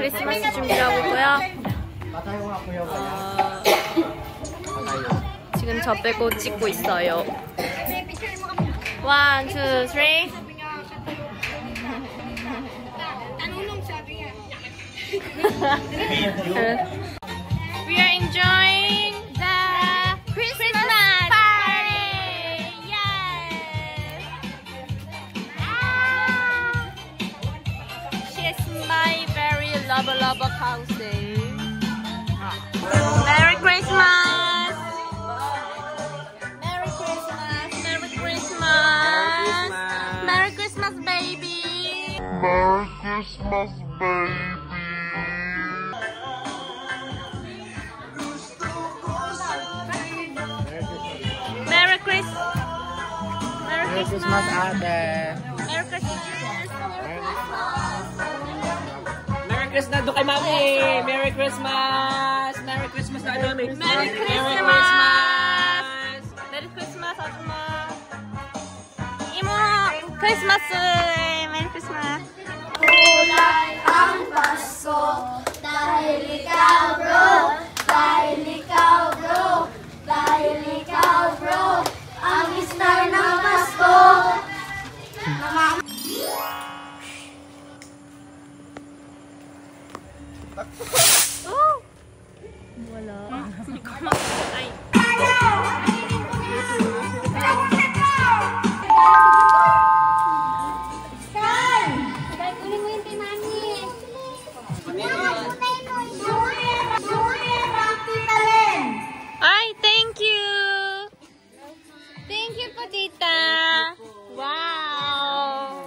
크리스마스 준비하고 있고요. 지금 저 빼고 찍고 있어요. 1, 2, 3. We are enjoying the Christmas party! Yes! She's my very lover cousin. Merry Christmas! Merry Christmas! Merry Christmas! Merry Christmas, baby! Merry Christmas, baby! Merry Christmas! Merry Christmas, ate! Merry Christmas! Merry Christmas doon kay Mami! Merry Christmas! Merry Christmas na Mami! Merry Christmas! Merry Christmas, Atma! Imo! Christmas! Merry Christmas! Kulay ang Pasko dahil ikaw bro, dahil ikaw bro, dahil ikaw bro, ang star ng Pasko. Oh! Wala. Ay. Ay, thank you! Thank you po, tita! Wow!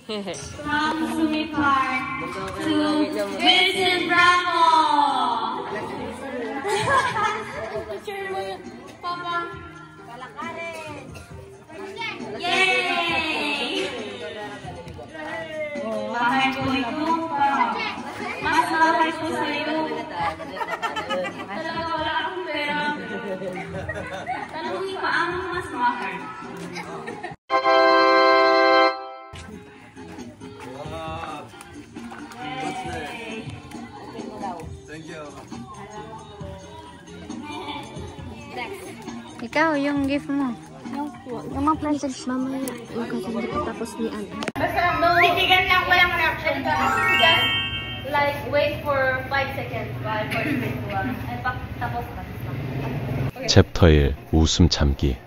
From Sumipar to Vincent Bravo! Picture mo yun, Papa. Kalakarin! Yay! Bahay ko ito pa. Mas bahay ko sa'yo. Talaga wala akong pera. Talungin pa ang mas mahal. Ikaw, yung gift mo. Yung mga presents mamaya. Yung kasi hindi ko tapos ni Anna. Titigan lang ko lang reaction. Just like wait for 5 seconds while for the visual. And tapos lang. 챕터 1 웃음 참기.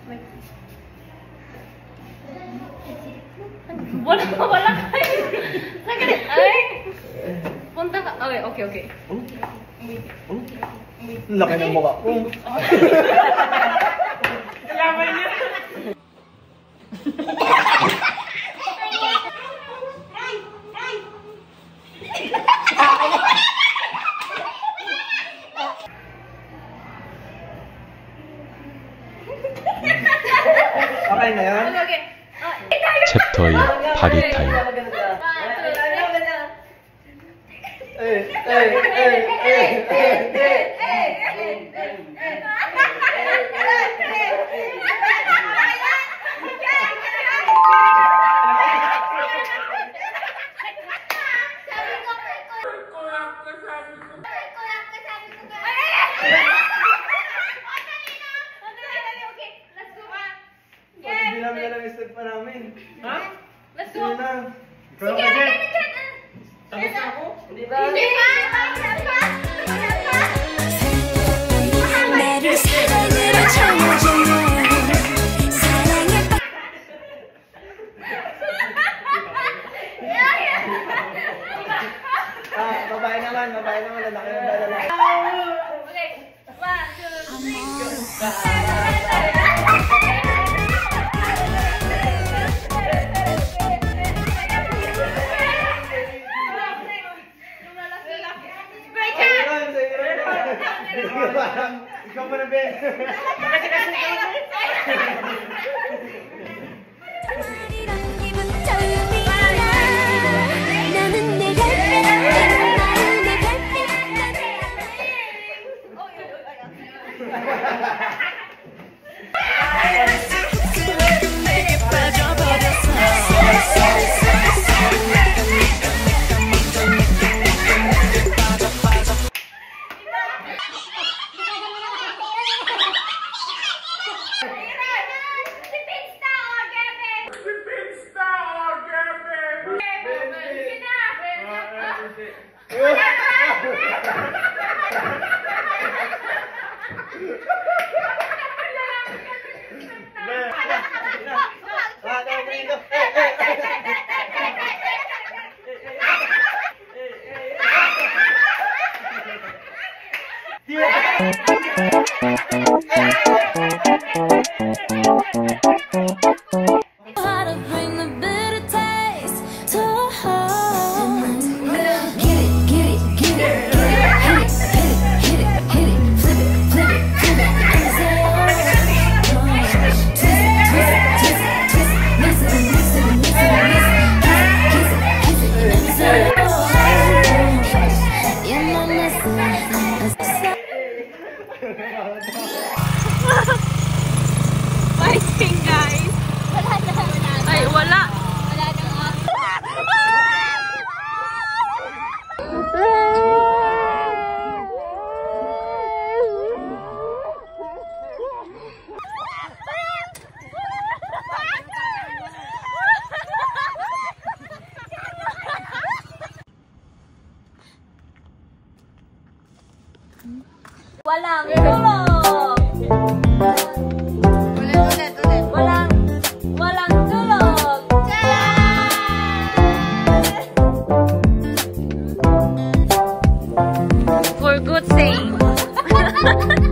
Wala kayo. Ay! Punta ka. Okay. Laki ng mukha ko. Yaman niya. Okay na yan? Okay. 챕터 2 파리 타임. Hindi namin alam yung step pa namin. Ha? Let's go. Sige na. Sige, Tapos na ako? Hindi ba? Hindi ba? 나를 사랑으로 채워줘 사랑에 Ikaw pa na, Ben. Fighting, guys. Ay, wala. Walang tulog! Ulit. Walang tulog! For good sake.